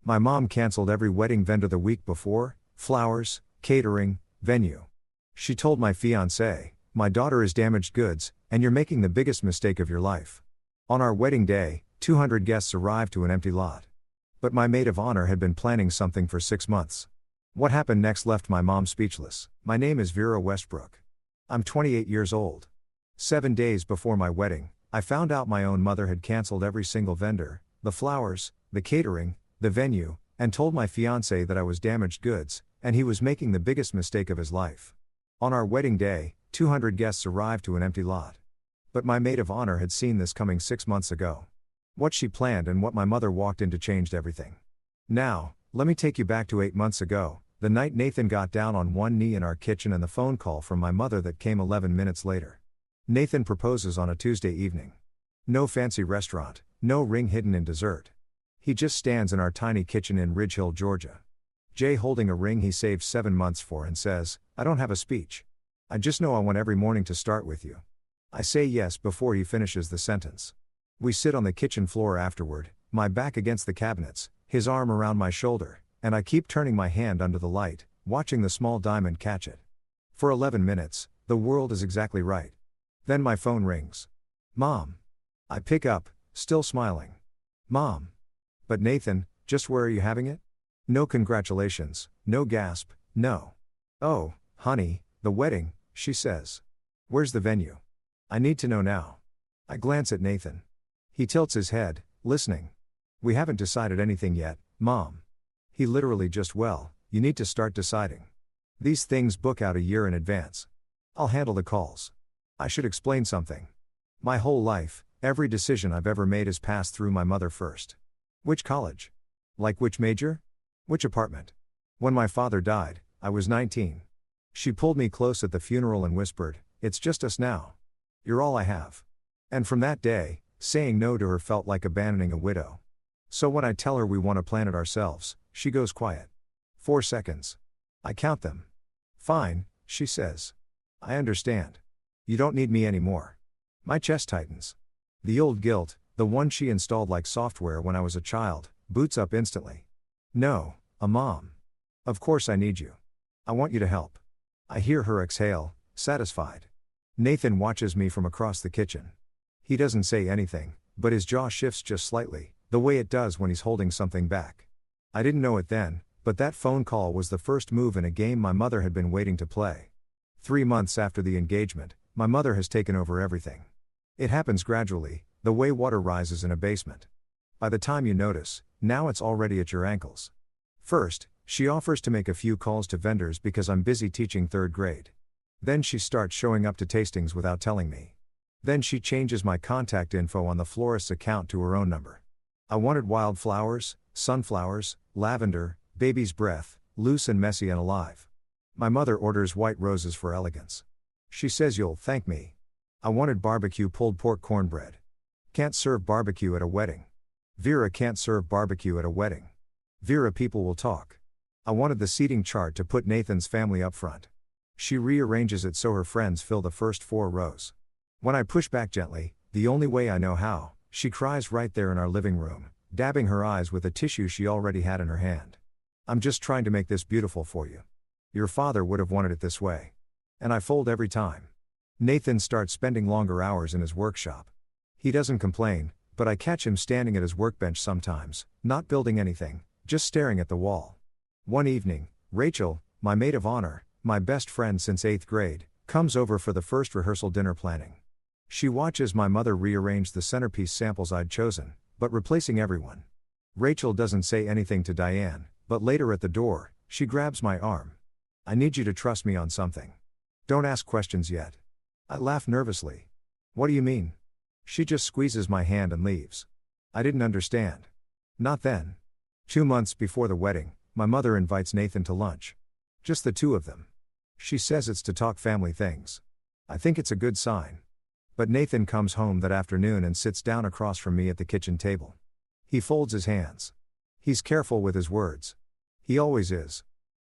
My mom canceled every wedding vendor the week before: flowers, catering, venue. She told my fiancé, "My daughter is damaged goods, and you're making the biggest mistake of your life." On our wedding day, 200 guests arrived to an empty lot. But my maid of honor had been planning something for 6 months. What happened next left my mom speechless. My name is Vera Westbrook. I'm 28 years old. 7 days before my wedding, I found out my own mother had canceled every single vendor, the flowers, the catering, the venue, and told my fiancé that I was damaged goods, and he was making the biggest mistake of his life. On our wedding day, 200 guests arrived to an empty lot. But my maid of honor had seen this coming 6 months ago. What she planned and what my mother walked into changed everything. Now, let me take you back to 8 months ago, the night Nathan got down on one knee in our kitchen and the phone call from my mother that came 11 minutes later. Nathan proposes on a Tuesday evening. No fancy restaurant, no ring hidden in dessert. He just stands in our tiny kitchen in Ridge Hill, Georgia. Jay holding a ring he saved 7 months for and says, "I don't have a speech. I just know I want every morning to start with you." I say yes before he finishes the sentence. We sit on the kitchen floor afterward, my back against the cabinets, his arm around my shoulder, and I keep turning my hand under the light, watching the small diamond catch it. For 11 minutes, the world is exactly right. Then my phone rings. "Mom." I pick up, still smiling. "Mom." "But Nathan, just where are you having it?" No congratulations, no gasp, no. "Oh, honey, the wedding," she says. "Where's the venue?" I need to know now. I glance at Nathan. He tilts his head, listening. "We haven't decided anything yet, Mom." He literally just, "Well, you need to start deciding. These things book out a year in advance. I'll handle the calls." I should explain something. My whole life, every decision I've ever made has passed through my mother first. Which college? Like which major? Which apartment? When my father died, I was 19. She pulled me close at the funeral and whispered, "It's just us now. You're all I have." And from that day, saying no to her felt like abandoning a widow. So when I tell her we want to plan it ourselves, she goes quiet. 4 seconds. I count them. "Fine," she says. "I understand. You don't need me anymore." My chest tightens. The old guilt, the one she installed like software when I was a child, boots up instantly. "No, Mom. Of course I need you. I want you to help." I hear her exhale, satisfied. Nathan watches me from across the kitchen. He doesn't say anything, but his jaw shifts just slightly, the way it does when he's holding something back. I didn't know it then, but that phone call was the first move in a game my mother had been waiting to play. 3 months after the engagement, my mother has taken over everything. It happens gradually, the way water rises in a basement. By the time you notice, now it's already at your ankles. First, she offers to make a few calls to vendors because I'm busy teaching 3rd grade. Then she starts showing up to tastings without telling me. Then she changes my contact info on the florist's account to her own number. I wanted wildflowers, sunflowers, lavender, baby's breath, loose and messy and alive. My mother orders white roses for elegance. She says, "You'll thank me." I wanted barbecue pulled pork cornbread. Can't serve barbecue at a wedding. Vera can't serve barbecue at a wedding. Vera, people will talk. I wanted the seating chart to put Nathan's family up front. She rearranges it so her friends fill the first 4 rows. When I push back gently, the only way I know how, she cries right there in our living room, dabbing her eyes with a tissue she already had in her hand. "I'm just trying to make this beautiful for you. Your father would have wanted it this way." And I fold every time. Nathan starts spending longer hours in his workshop. He doesn't complain, but I catch him standing at his workbench sometimes, not building anything, just staring at the wall. One evening, Rachel, my maid of honor, my best friend since 8th grade, comes over for the first rehearsal dinner planning. She watches my mother rearrange the centerpiece samples I'd chosen, but replacing everyone. Rachel doesn't say anything to Diane, but later at the door, she grabs my arm. "I need you to trust me on something. Don't ask questions yet." I laugh nervously. "What do you mean?" She just squeezes my hand and leaves. I didn't understand. Not then. 2 months before the wedding, my mother invites Nathan to lunch. Just the 2 of them. She says it's to talk family things. I think it's a good sign. But Nathan comes home that afternoon and sits down across from me at the kitchen table. He folds his hands. He's careful with his words. He always is.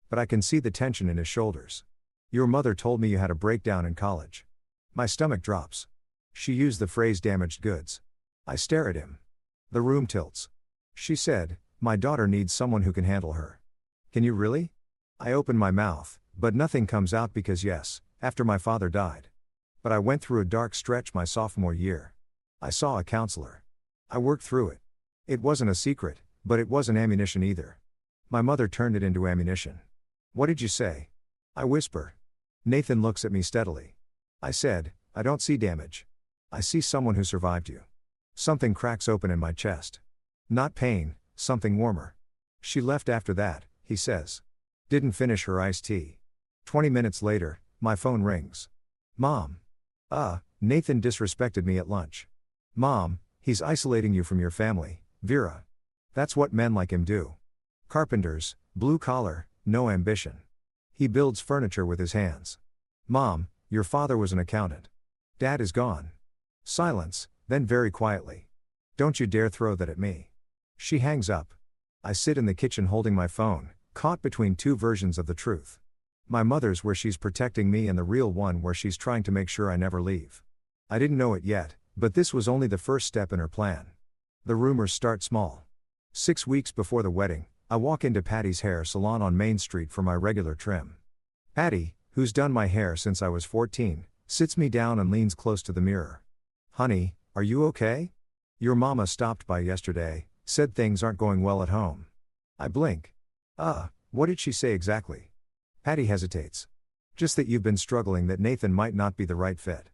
But I can see the tension in his shoulders. "Your mother told me you had a breakdown in college." My stomach drops. She used the phrase damaged goods. I stare at him. The room tilts. She said, My daughter needs someone who can handle her. Can you really? I open my mouth, but nothing comes out because yes, after my father died. But I went through a dark stretch my sophomore year. I saw a counselor. I worked through it. It wasn't a secret, but it wasn't ammunition either. My mother turned it into ammunition. What did you say? I whisper. Nathan looks at me steadily. I said, I don't see damage. I see someone who survived you. Something cracks open in my chest. Not pain, something warmer. She left after that, he says. Didn't finish her iced tea. 20 minutes later, my phone rings. Mom. Nathan disrespected me at lunch. Mom, he's isolating you from your family, Vera. That's what men like him do. Carpenters, blue collar, no ambition. He builds furniture with his hands. Mom, your father was an accountant. Dad is gone. Silence, then very quietly. Don't you dare throw that at me. She hangs up. I sit in the kitchen holding my phone, caught between two versions of the truth. My mother's where she's protecting me and the real one where she's trying to make sure I never leave. I didn't know it yet, but this was only the first step in her plan. The rumors start small. 6 weeks before the wedding, I walk into Patty's hair salon on Main Street for my regular trim. Patty, who's done my hair since I was 14, sits me down and leans close to the mirror. Honey, are you okay? Your mama stopped by yesterday, said things aren't going well at home. I blink. What did she say exactly? Patty hesitates. Just that you've been struggling, that Nathan might not be the right fit.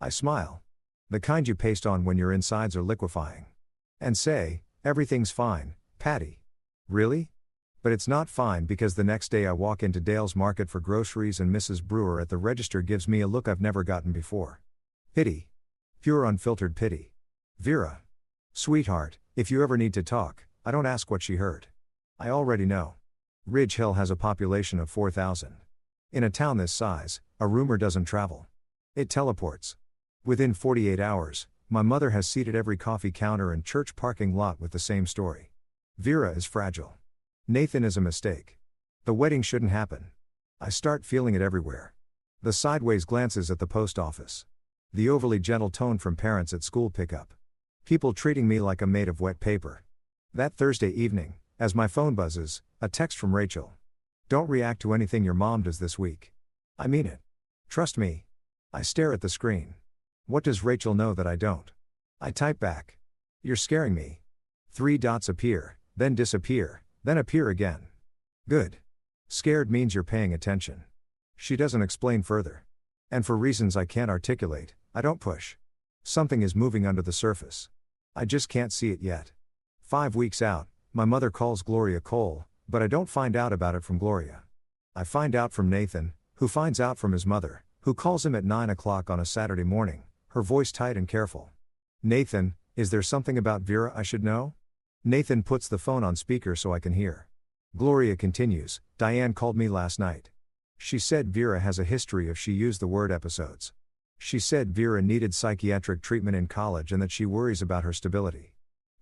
I smile. The kind you paste on when your insides are liquefying. And say, everything's fine, Patty. Really? But it's not fine because the next day I walk into Dale's Market for groceries and Mrs. Brewer at the register gives me a look I've never gotten before. Pity. Pure unfiltered pity. Vera. Sweetheart, if you ever need to talk, I don't ask what she heard. I already know. Ridge Hill has a population of 4,000. In a town this size, a rumor doesn't travel. It teleports. Within 48 hours, my mother has seated every coffee counter and church parking lot with the same story. Vera is fragile. Nathan is a mistake. The wedding shouldn't happen. I start feeling it everywhere. The sideways glances at the post office. The overly gentle tone from parents at school pickup. People treating me like I'm made of wet paper. That Thursday evening, as my phone buzzes, a text from Rachel. Don't react to anything your mom does this week. I mean it. Trust me. I stare at the screen. What does Rachel know that I don't? I type back. You're scaring me. 3 dots appear, then disappear, then appear again. Good. Scared means you're paying attention. She doesn't explain further. And for reasons I can't articulate, I don't push. Something is moving under the surface. I just can't see it yet. 5 weeks out, my mother calls Gloria Cole, but I don't find out about it from Gloria. I find out from Nathan, who finds out from his mother, who calls him at 9 o'clock on a Saturday morning, her voice tight and careful. Nathan, is there something about Vera I should know? Nathan puts the phone on speaker so I can hear. Gloria continues, Diane called me last night. She said Vera has a history of, she used the word, episodes. She said Vera needed psychiatric treatment in college and that she worries about her stability.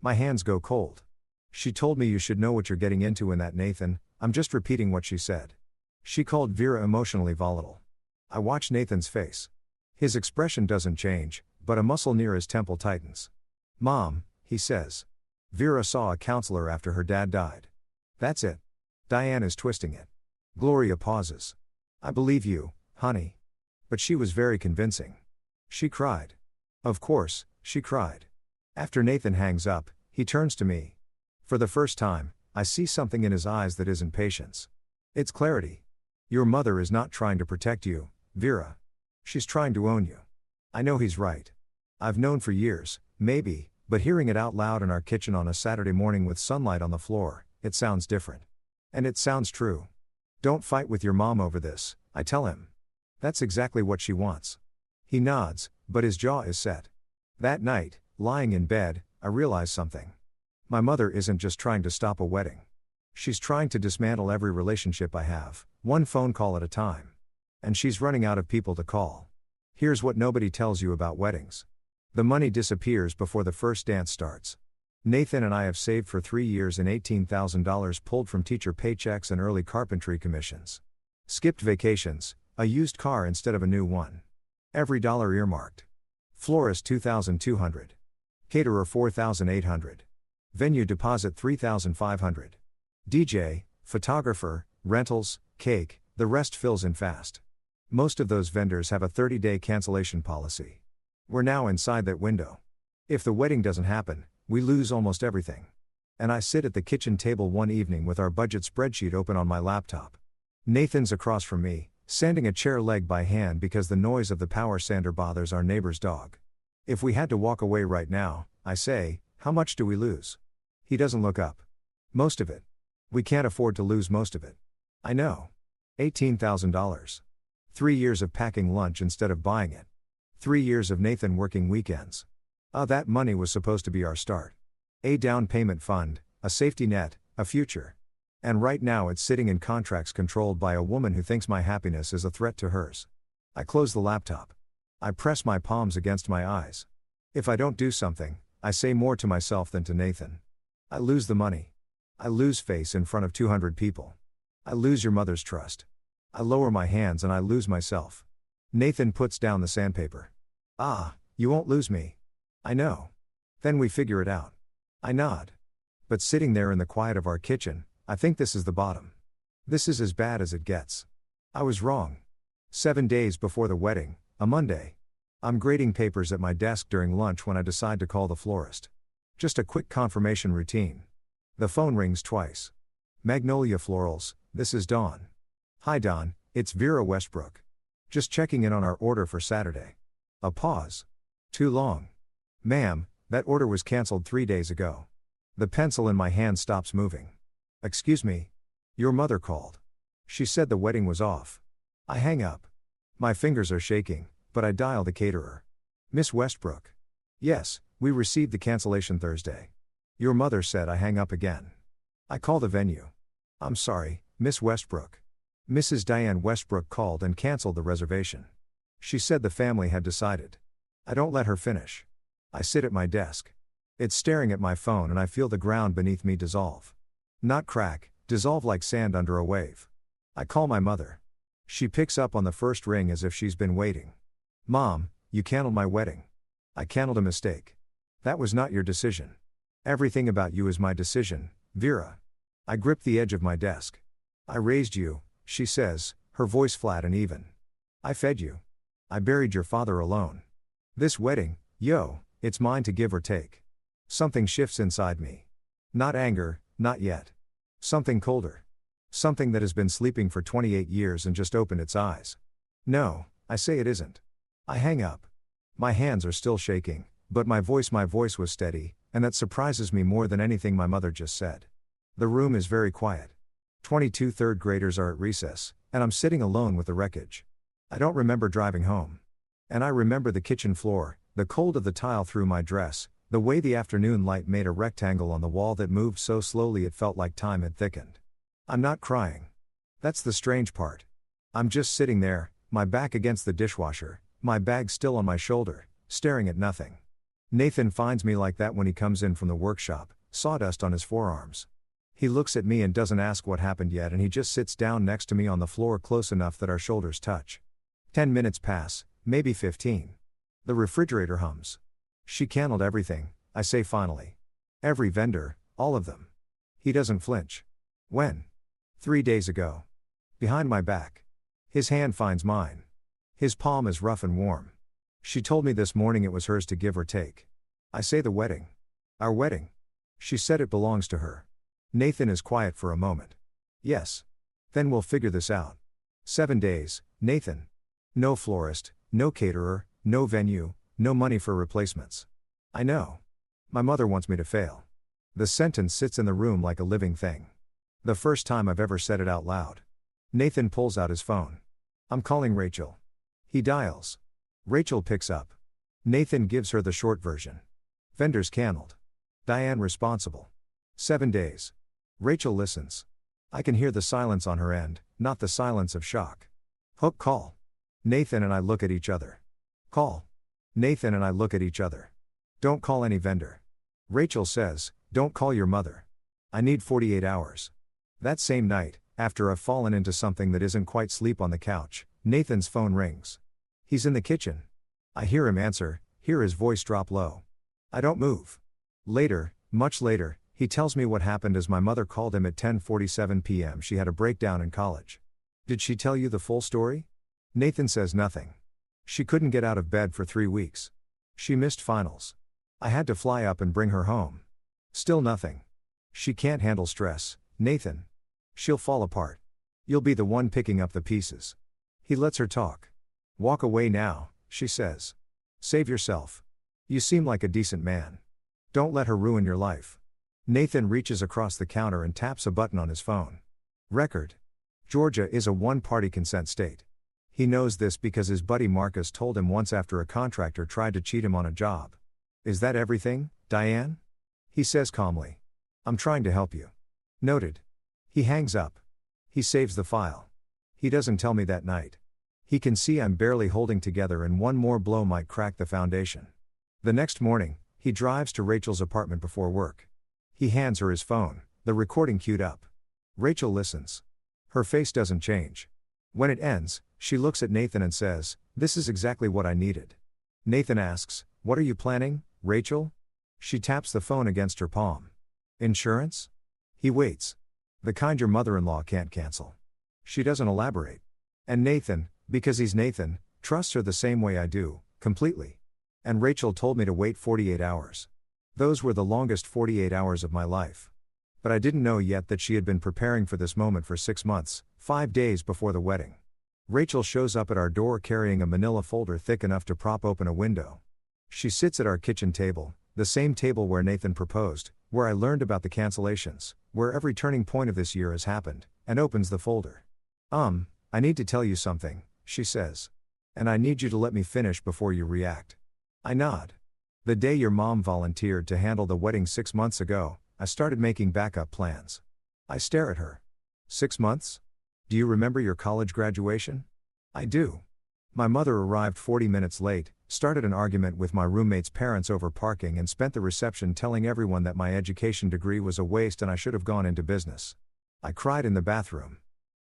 My hands go cold. She told me you should know what you're getting into in that, Nathan. I'm just repeating what she said. She called Vera emotionally volatile. I watch Nathan's face. His expression doesn't change, but a muscle near his temple tightens. Mom, he says. Vera saw a counselor after her dad died. That's it. Diane is twisting it. Gloria pauses. I believe you, honey. But she was very convincing. She cried. Of course, she cried. After Nathan hangs up, he turns to me. For the first time, I see something in his eyes that isn't patience. It's clarity. Your mother is not trying to protect you, Vera. She's trying to own you. I know he's right. I've known for years, maybe, but hearing it out loud in our kitchen on a Saturday morning with sunlight on the floor, it sounds different. And it sounds true. Don't fight with your mom over this, I tell him. That's exactly what she wants. He nods, but his jaw is set. That night, lying in bed, I realize something. My mother isn't just trying to stop a wedding. She's trying to dismantle every relationship I have, one phone call at a time. And she's running out of people to call. Here's what nobody tells you about weddings. The money disappears before the first dance starts. Nathan and I have saved for 3 years and $18,000 pulled from teacher paychecks and early carpentry commissions. Skipped vacations, a used car instead of a new one. Every dollar earmarked. Florist $2,200. Caterer $4,800. Venue deposit 3,500. DJ, photographer, rentals, cake, the rest fills in fast. Most of those vendors have a 30-day cancellation policy. We're now inside that window. If the wedding doesn't happen, we lose almost everything. And I sit at the kitchen table one evening with our budget spreadsheet open on my laptop. Nathan's across from me, sanding a chair leg by hand because the noise of the power sander bothers our neighbor's dog. If we had to walk away right now, I say, how much do we lose? He doesn't look up. Most of it. We can't afford to lose most of it. I know. $18,000. 3 years of packing lunch instead of buying it. 3 years of Nathan working weekends. That money was supposed to be our start. A down payment fund, a safety net, a future. And right now it's sitting in contracts controlled by a woman who thinks my happiness is a threat to hers. I close the laptop. I press my palms against my eyes. If I don't do something, I say more to myself than to Nathan. I lose the money. I lose face in front of 200 people. I lose your mother's trust. I lower my hands and I lose myself. Nathan puts down the sandpaper. You won't lose me. I know. Then we figure it out. I nod. But sitting there in the quiet of our kitchen, I think this is the bottom. This is as bad as it gets. I was wrong. 7 days before the wedding, a Monday. I'm grading papers at my desk during lunch when I decide to call the florist. Just a quick confirmation routine. The phone rings twice. Magnolia Florals, this is Dawn. Hi Dawn, it's Vera Westbrook. Just checking in on our order for Saturday. A pause. Too long. Ma'am, that order was cancelled 3 days ago. The pencil in my hand stops moving. Excuse me. Your mother called. She said the wedding was off. I hang up. My fingers are shaking, but I dial the caterer. Miss Westbrook. Yes, we received the cancellation Thursday. Your mother said I hang up again. I call the venue. I'm sorry, Miss Westbrook. Mrs. Diane Westbrook called and canceled the reservation. She said the family had decided. I don't let her finish. I sit at my desk. It's staring at my phone and I feel the ground beneath me dissolve. Not crack, dissolve like sand under a wave. I call my mother. She picks up on the first ring as if she's been waiting. Mom, you canceled my wedding. I canceled a mistake. That was not your decision. Everything about you is my decision, Vera. I grip the edge of my desk. I raised you, she says, her voice flat and even. I fed you. I buried your father alone. This wedding, it's mine to give or take. Something shifts inside me. Not anger, not yet. Something colder. Something that has been sleeping for 28 years and just opened its eyes. No, I say it isn't. I hang up. My hands are still shaking, but my voice was steady, and that surprises me more than anything my mother just said. The room is very quiet. 22 third graders are at recess, and I'm sitting alone with the wreckage. I don't remember driving home. And I remember the kitchen floor, the cold of the tile through my dress, the way the afternoon light made a rectangle on the wall that moved so slowly it felt like time had thickened. I'm not crying. That's the strange part. I'm just sitting there, my back against the dishwasher, my bag still on my shoulder, staring at nothing. Nathan finds me like that when he comes in from the workshop, sawdust on his forearms. He looks at me and doesn't ask what happened yet, and he just sits down next to me on the floor close enough that our shoulders touch. 10 minutes pass, maybe 15. The refrigerator hums. She canceled everything, I say finally. Every vendor, all of them. He doesn't flinch. When? 3 days ago. Behind my back. His hand finds mine. His palm is rough and warm. She told me this morning it was hers to give or take. I say the wedding. Our wedding. She said it belongs to her. Nathan is quiet for a moment. Yes. Then we'll figure this out. 7 days, Nathan. No florist, no caterer, no venue, no money for replacements. I know. My mother wants me to fail. The sentence sits in the room like a living thing. The first time I've ever said it out loud. Nathan pulls out his phone. I'm calling Rachel. He dials. Rachel picks up. Nathan gives her the short version. Vendors canceled. Diane responsible. 7 days. Rachel listens. I can hear the silence on her end, not the silence of shock. Hook call. Nathan and I look at each other. Call. Nathan and I look at each other. Don't call any vendor. Rachel says, don't call your mother. I need 48 hours. That same night, after I've fallen into something that isn't quite sleep on the couch, Nathan's phone rings. He's in the kitchen. I hear him answer, hear his voice drop low. I don't move. Later, Much later, he tells me what happened as my mother called him at 10:47 p.m. She had a breakdown in college. Did she tell you the full story? Nathan says nothing. She couldn't get out of bed for 3 weeks. She missed finals. I had to fly up and bring her home. Still nothing. She can't handle stress, Nathan. She'll fall apart. You'll be the one picking up the pieces. He lets her talk. Walk away now, she says. Save yourself. You seem like a decent man. Don't let her ruin your life. Nathan reaches across the counter and taps a button on his phone. Record. Georgia is a one-party consent state. He knows this because his buddy Marcus told him once after a contractor tried to cheat him on a job. Is that everything, Diane? He says calmly. I'm trying to help you. Noted. He hangs up. He saves the file. He doesn't tell me that night. He can see I'm barely holding together and one more blow might crack the foundation. The next morning, he drives to Rachel's apartment before work. He hands her his phone, the recording queued up. Rachel listens. Her face doesn't change. When it ends, she looks at Nathan and says, "This is exactly what I needed." Nathan asks, "What are you planning, Rachel?" She taps the phone against her palm. "Insurance?" He waits. "The kind your mother-in-law can't cancel." She doesn't elaborate. And Nathan, because he's Nathan, trusts her the same way I do, completely. And Rachel told me to wait 48 hours. Those were the longest 48 hours of my life. But I didn't know yet that she had been preparing for this moment for 6 months, 5 days before the wedding. Rachel shows up at our door carrying a manila folder thick enough to prop open a window. She sits at our kitchen table, the same table where Nathan proposed, where I learned about the cancellations, where every turning point of this year has happened, and opens the folder. I need to tell you something," she says. "And I need you to let me finish before you react." I nod. "The day your mom volunteered to handle the wedding 6 months ago, I started making backup plans." I stare at her. 6 months? Do you remember your college graduation? I do. My mother arrived 40 minutes late, started an argument with my roommate's parents over parking and spent the reception telling everyone that my education degree was a waste and I should have gone into business. I cried in the bathroom.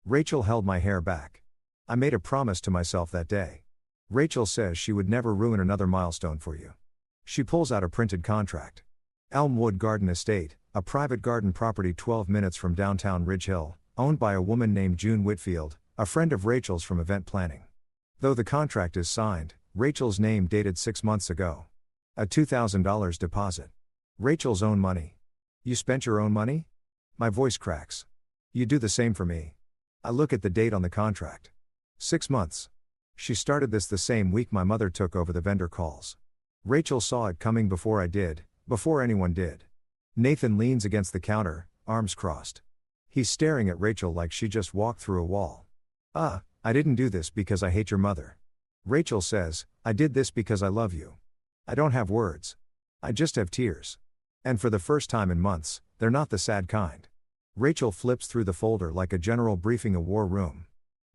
Rachel held my hair back. I made a promise to myself that day. Rachel says she would never ruin another milestone for you. She pulls out a printed contract. Elmwood Garden Estate, a private garden property 12 minutes from downtown Ridge Hill, owned by a woman named June Whitfield, a friend of Rachel's from event planning. Though the contract is signed, Rachel's name dated 6 months ago. A $2,000 deposit. Rachel's own money. You spent your own money? My voice cracks. You do the same for me. I look at the date on the contract. 6 months. She started this the same week my mother took over the vendor calls. Rachel saw it coming before I did, before anyone did. Nathan leans against the counter, arms crossed. He's staring at Rachel like she just walked through a wall. I didn't do this because I hate your mother. Rachel says, I did this because I love you. I don't have words. I just have tears. And for the first time in months, they're not the sad kind. Rachel flips through the folder like a general briefing a war room.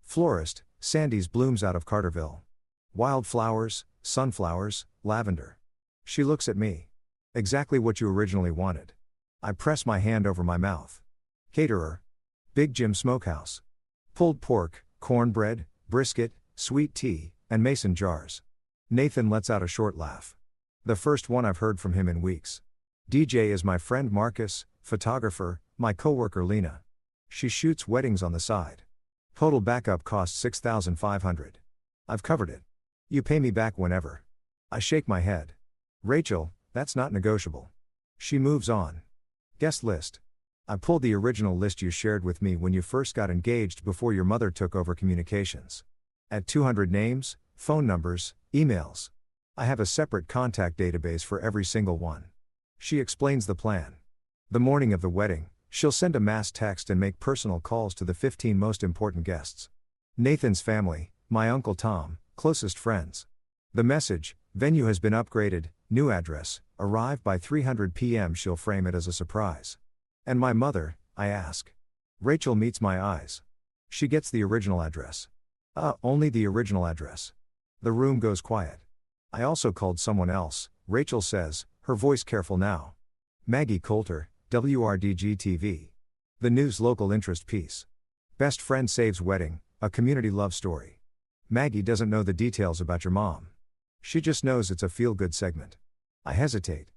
Florist, Sandy's blooms out of Carterville. Wildflowers, sunflowers, lavender. She looks at me. Exactly what you originally wanted. I press my hand over my mouth. Caterer. Big Jim Smokehouse. Pulled pork, cornbread, brisket, sweet tea, and mason jars. Nathan lets out a short laugh. The first one I've heard from him in weeks. DJ is my friend Marcus, photographer, my coworker Lena. She shoots weddings on the side. Total backup costs $6,500. I've covered it. You pay me back whenever. I shake my head. Rachel, that's not negotiable. She moves on. Guest list. I pulled the original list you shared with me when you first got engaged before your mother took over communications. At 200 names, phone numbers, emails. I have a separate contact database for every single one. She explains the plan. The morning of the wedding, she'll send a mass text and make personal calls to the 15 most important guests. Nathan's family, my Uncle Tom, closest friends. The message, venue has been upgraded, new address, arrive by 300 p.m. She'll frame it as a surprise. And my mother, I ask. Rachel meets my eyes. She gets the original address. Only the original address. The room goes quiet. I also called someone else, Rachel says, her voice careful now. Maggie Coulter, WRDG-TV. The news local interest piece. Best friend saves wedding, a community love story. Maggie doesn't know the details about your mom. She just knows it's a feel-good segment. I hesitate.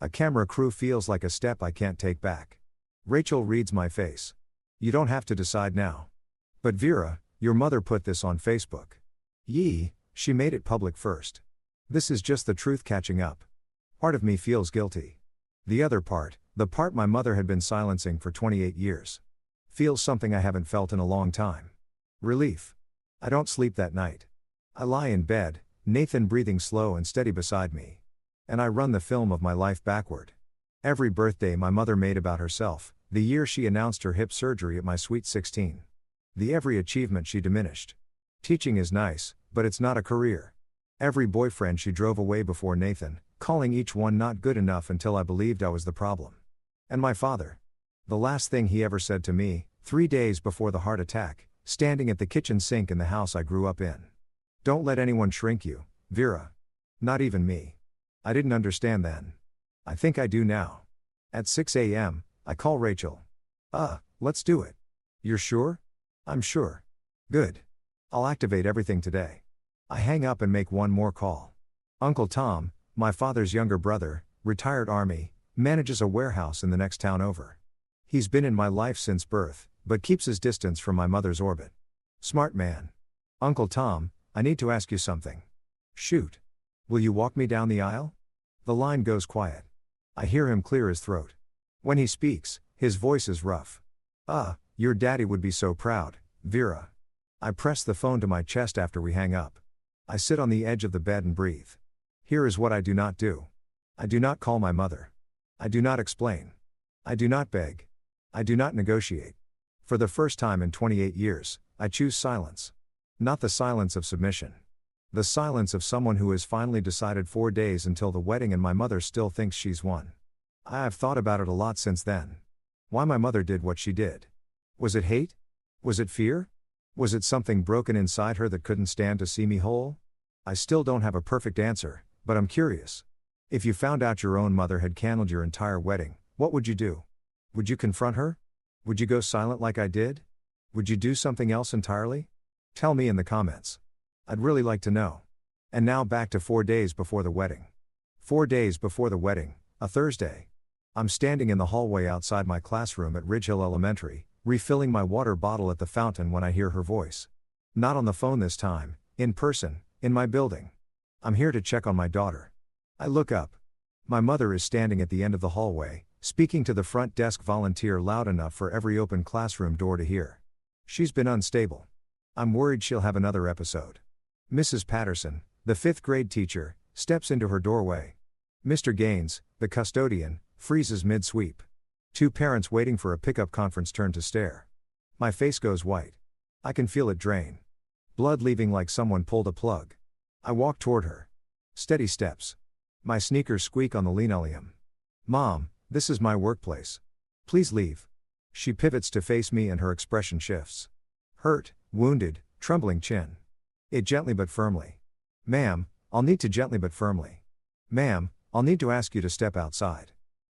A camera crew feels like a step I can't take back. Rachel reads my face. You don't have to decide now. But Vera, your mother put this on Facebook. Yee, she made it public first. This is just the truth catching up. Part of me feels guilty. The other part, the part my mother had been silencing for 28 years. Feels something I haven't felt in a long time. Relief. I don't sleep that night. I lie in bed, Nathan breathing slow and steady beside me. And I run the film of my life backward. Every birthday my mother made about herself, the year she announced her hip surgery at my sweet 16. The every achievement she diminished. Teaching is nice, but it's not a career. Every boyfriend she drove away before Nathan, calling each one not good enough until I believed I was the problem. And my father. The last thing he ever said to me, 3 days before the heart attack, standing at the kitchen sink in the house I grew up in. Don't let anyone shrink you, Vera. Not even me. I didn't understand then. I think I do now. At 6 a.m., I call Rachel. Let's do it. You're sure? I'm sure. Good. I'll activate everything today. I hang up and make one more call. Uncle Tom, my father's younger brother, retired Army, manages a warehouse in the next town over. He's been in my life since birth, but keeps his distance from my mother's orbit. Smart man. Uncle Tom, I need to ask you something. Shoot. Will you walk me down the aisle? The line goes quiet. I hear him clear his throat. When he speaks, his voice is rough. Your daddy would be so proud, Vera. I press the phone to my chest after we hang up. I sit on the edge of the bed and breathe. Here is what I do not do. I do not call my mother. I do not explain. I do not beg. I do not negotiate. For the first time in 28 years, I choose silence. Not the silence of submission. The silence of someone who has finally decided 4 days until the wedding and my mother still thinks she's won. I have thought about it a lot since then. Why my mother did what she did. Was it hate? Was it fear? Was it something broken inside her that couldn't stand to see me whole? I still don't have a perfect answer, but I'm curious. If you found out your own mother had canceled your entire wedding, what would you do? Would you confront her? Would you go silent like I did? Would you do something else entirely? Tell me in the comments. I'd really like to know. And now back to 4 days before the wedding. 4 days before the wedding, a Thursday. I'm standing in the hallway outside my classroom at Ridge Hill Elementary, refilling my water bottle at the fountain when I hear her voice. Not on the phone this time, in person, in my building. I'm here to check on my daughter. I look up. My mother is standing at the end of the hallway, speaking to the front desk volunteer loud enough for every open classroom door to hear. She's been unstable. I'm worried she'll have another episode. Mrs. Patterson, the 5th grade teacher, steps into her doorway. Mr. Gaines, the custodian, freezes mid-sweep. 2 parents waiting for a pickup conference turn to stare. My face goes white. I can feel it drain. Blood leaving like someone pulled a plug. I walk toward her. Steady steps. My sneakers squeak on the linoleum. Mom, this is my workplace. Please leave. She pivots to face me and her expression shifts. Hurt, wounded, trembling chin. It gently but firmly. Ma'am, I'll need to gently but firmly. Ma'am, I'll need to ask you to step outside.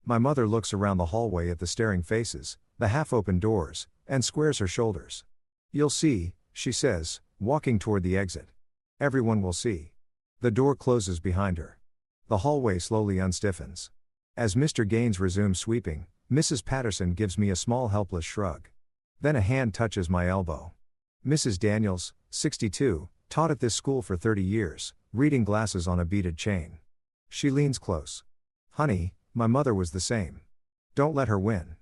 My mother looks around the hallway at the staring faces, the half-open doors, and squares her shoulders. You'll see, she says, walking toward the exit. Everyone will see. The door closes behind her. The hallway slowly unstiffens. As Mr. Gaines resumes sweeping, Mrs. Patterson gives me a small helpless shrug. Then a hand touches my elbow. Mrs. Daniels, 62, taught at this school for 30 years, reading glasses on a beaded chain. She leans close. Honey, my mother was the same. Don't let her win.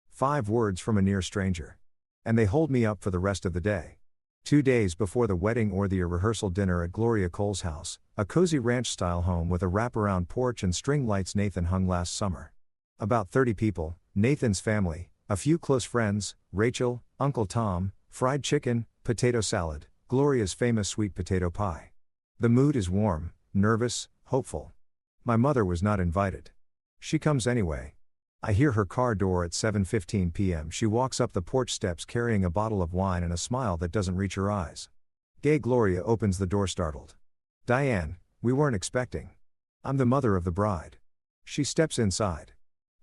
5 words from a near stranger. And they hold me up for the rest of the day. 2 days before the wedding or the rehearsal dinner at Gloria Cole's house, a cozy ranch-style home with a wraparound porch and string lights Nathan hung last summer. About 30 people, Nathan's family, a few close friends, Rachel, Uncle Tom, fried chicken, potato salad, Gloria's famous sweet potato pie. The mood is warm, nervous, hopeful. My mother was not invited. She comes anyway. I hear her car door at 7:15 p.m. She walks up the porch steps carrying a bottle of wine and a smile that doesn't reach her eyes. Gay Gloria opens the door startled. Diane, we weren't expecting. I'm the mother of the bride. She steps inside.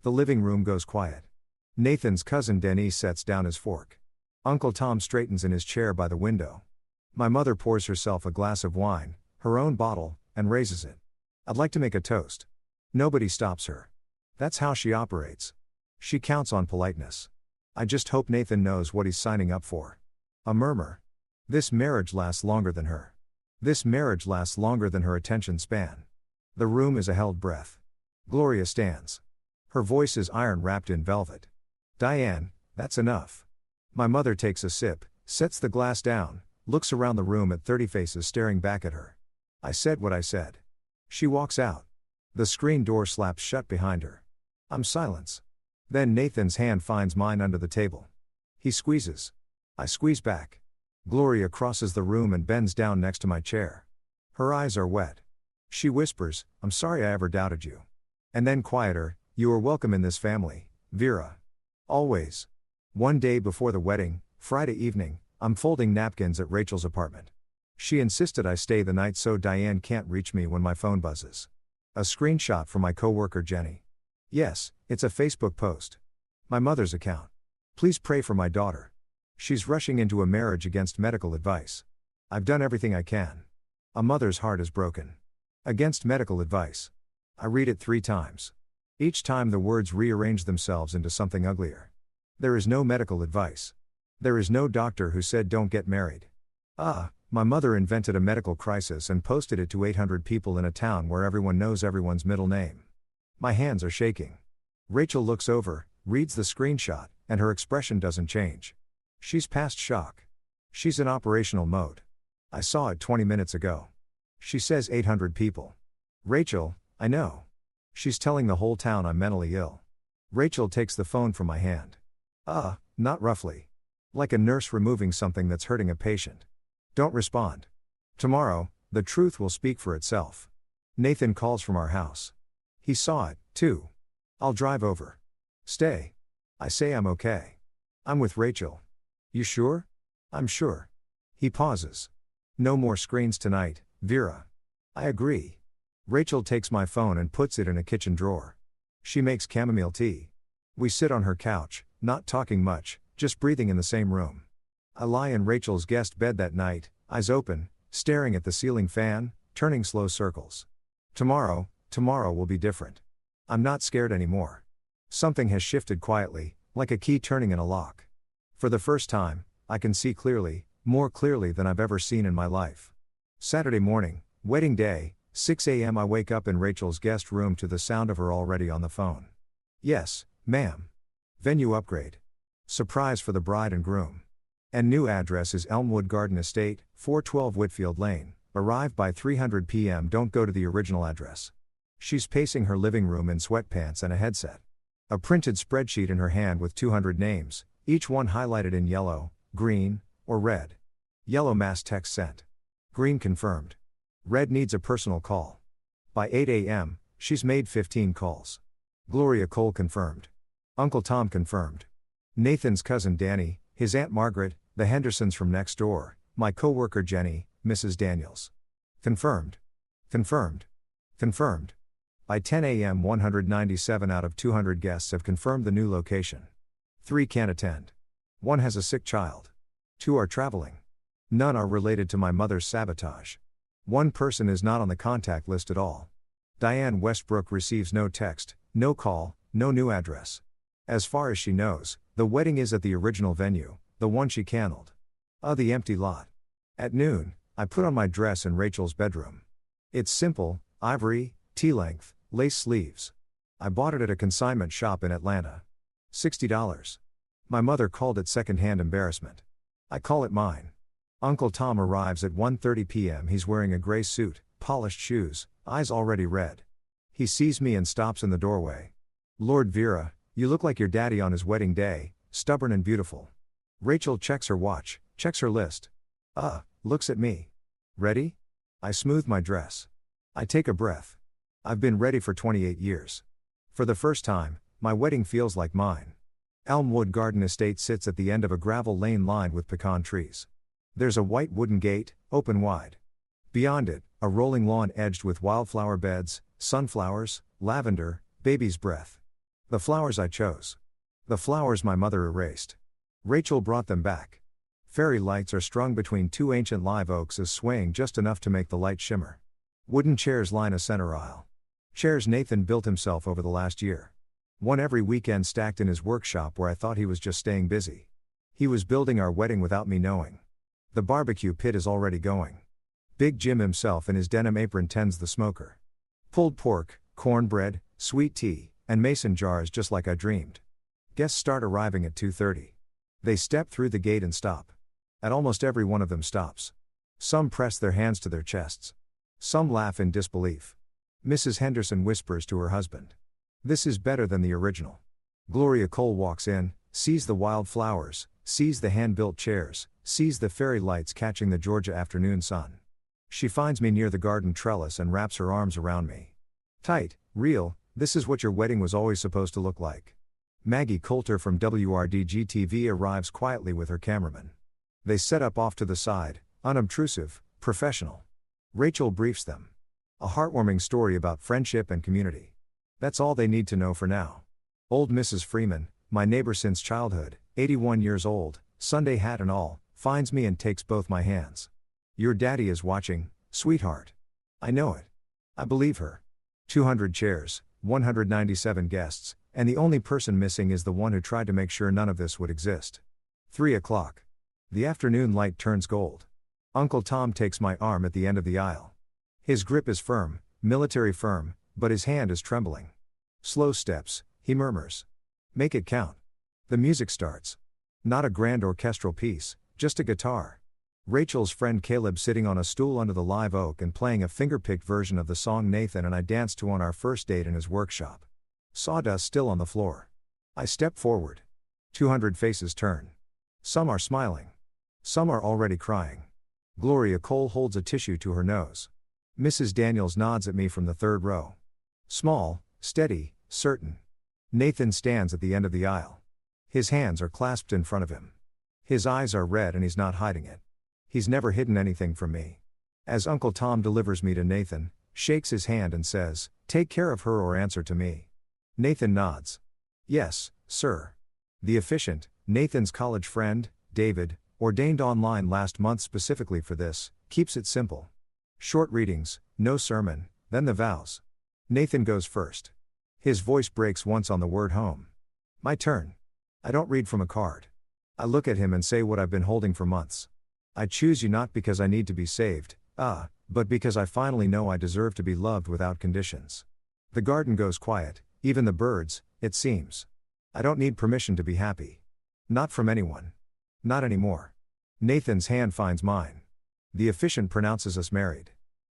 The living room goes quiet. Nathan's cousin Denise sets down his fork. Uncle Tom straightens in his chair by the window. My mother pours herself a glass of wine, her own bottle, and raises it. I'd like to make a toast. Nobody stops her. That's how she operates. She counts on politeness. I just hope Nathan knows what he's signing up for. A murmur. This marriage lasts longer than her. This marriage lasts longer than her attention span. The room is a held breath. Gloria stands. Her voice is iron wrapped in velvet. Diane, that's enough. My mother takes a sip, sets the glass down, looks around the room at 30 faces staring back at her. I said what I said. She walks out. The screen door slaps shut behind her. I'm silence. Then Nathan's hand finds mine under the table. He squeezes. I squeeze back. Gloria crosses the room and bends down next to my chair. Her eyes are wet. She whispers, I'm sorry I ever doubted you. And then quieter, you are welcome in this family, Vera. Always. One day before the wedding, Friday evening, I'm folding napkins at Rachel's apartment. She insisted I stay the night so Diane can't reach me when my phone buzzes. A screenshot from my coworker Jenny. Yes, it's a Facebook post. My mother's account. Please pray for my daughter. She's rushing into a marriage against medical advice. I've done everything I can. A mother's heart is broken. Against medical advice. I read it 3 times. Each time the words rearrange themselves into something uglier. There is no medical advice. There is no doctor who said don't get married. My mother invented a medical crisis and posted it to 800 people in a town where everyone knows everyone's middle name. My hands are shaking. Rachel looks over, reads the screenshot, and her expression doesn't change. She's past shock. She's in operational mode. I saw it 20 minutes ago. She says 800 people. Rachel, I know. She's telling the whole town I'm mentally ill. Rachel takes the phone from my hand. Not roughly. Like a nurse removing something that's hurting a patient. Don't respond. Tomorrow, the truth will speak for itself. Nathan calls from our house. He saw it, too. I'll drive over. Stay. I say I'm okay. I'm with Rachel. You sure? I'm sure. He pauses. No more screens tonight, Vera. I agree. Rachel takes my phone and puts it in a kitchen drawer. She makes chamomile tea. We sit on her couch, not talking much, just breathing in the same room. I lie in Rachel's guest bed that night, eyes open, staring at the ceiling fan, turning slow circles. Tomorrow will be different. I'm not scared anymore. Something has shifted quietly, like a key turning in a lock. For the first time, I can see clearly, more clearly than I've ever seen in my life. Saturday morning, wedding day, 6 a.m. I wake up in Rachel's guest room to the sound of her already on the phone. Yes, ma'am. Venue upgrade. Surprise for the bride and groom. And new address is Elmwood Garden Estate, 412 Whitfield Lane. Arrive by 3:00 p.m. Don't go to the original address. She's pacing her living room in sweatpants and a headset. A printed spreadsheet in her hand with 200 names, each one highlighted in yellow, green, or red. Yellow mass text sent. Green confirmed. Red needs a personal call. By 8 a.m., she's made 15 calls. Gloria Cole confirmed. Uncle Tom confirmed. Nathan's cousin Danny, his Aunt Margaret, the Hendersons from next door, my coworker Jenny, Mrs. Daniels. Confirmed. Confirmed. Confirmed. By 10 a.m. 197 out of 200 guests have confirmed the new location. 3 can't attend. 1 has a sick child. 2 are traveling. None are related to my mother's sabotage. 1 person is not on the contact list at all. Diane Westbrook receives no text, no call, no new address. As far as she knows, the wedding is at the original venue, the one she canceled. The empty lot. At noon, I put on my dress in Rachel's bedroom. It's simple, ivory, tea-length, lace sleeves. I bought it at a consignment shop in Atlanta. $60. My mother called it second-hand embarrassment. I call it mine. Uncle Tom arrives at 1:30 p.m. He's wearing a gray suit, polished shoes, eyes already red. He sees me and stops in the doorway. Lord Vera, you look like your daddy on his wedding day, stubborn and beautiful. Rachel checks her watch, checks her list. Looks at me. Ready? I smooth my dress. I take a breath. I've been ready for 28 years. For the first time, my wedding feels like mine. Elmwood Garden Estate sits at the end of a gravel lane lined with pecan trees. There's a white wooden gate, open wide. Beyond it, a rolling lawn edged with wildflower beds, sunflowers, lavender, baby's breath. The flowers I chose. The flowers my mother erased. Rachel brought them back. Fairy lights are strung between 2 ancient live oaks as swaying just enough to make the light shimmer. Wooden chairs line a center aisle. Chairs Nathan built himself over the last year. One every weekend stacked in his workshop where I thought he was just staying busy. He was building our wedding without me knowing. The barbecue pit is already going. Big Jim himself in his denim apron tends the smoker. Pulled pork, cornbread, sweet tea, and mason jars just like I dreamed. Guests start arriving at 2:30. They step through the gate and stop. At almost every one of them stops. Some press their hands to their chests. Some laugh in disbelief. Mrs. Henderson whispers to her husband, "This is better than the original." Gloria Cole walks in, sees the wild flowers, sees the hand-built chairs, sees the fairy lights catching the Georgia afternoon sun. She finds me near the garden trellis and wraps her arms around me. Tight, real, this is what your wedding was always supposed to look like. Maggie Coulter from WRDG-TV arrives quietly with her cameraman. They set up off to the side, unobtrusive, professional. Rachel briefs them. A heartwarming story about friendship and community. That's all they need to know for now. Old Mrs. Freeman, my neighbor since childhood, 81 years old, Sunday hat and all, finds me and takes both my hands. "Your daddy is watching, sweetheart." I know it. I believe her. 200 chairs, 197 guests, and the only person missing is the one who tried to make sure none of this would exist. 3 o'clock. The afternoon light turns gold. Uncle Tom takes my arm at the end of the aisle. His grip is firm, military firm, but his hand is trembling. Slow steps, he murmurs. "Make it count." The music starts. Not a grand orchestral piece, just a guitar. Rachel's friend Caleb sitting on a stool under the live oak and playing a finger-picked version of the song Nathan and I danced to on our first date in his workshop. Sawdust still on the floor. I step forward. 200 faces turn. Some are smiling. Some are already crying. Gloria Cole holds a tissue to her nose. Mrs. Daniels nods at me from the third row. Small, steady, certain. Nathan stands at the end of the aisle. His hands are clasped in front of him. His eyes are red and he's not hiding it. He's never hidden anything from me. As Uncle Tom delivers me to Nathan, shakes his hand and says, "Take care of her or answer to me." Nathan nods. "Yes, sir." The officiant, Nathan's college friend, David, ordained online last month specifically for this, keeps it simple. Short readings, no sermon, then the vows. Nathan goes first. His voice breaks once on the word home. My turn. I don't read from a card. I look at him and say what I've been holding for months. I choose you not because I need to be saved, but because I finally know I deserve to be loved without conditions. The garden goes quiet, even the birds, it seems. I don't need permission to be happy. Not from anyone. Not anymore. Nathan's hand finds mine. The officiant pronounces us married.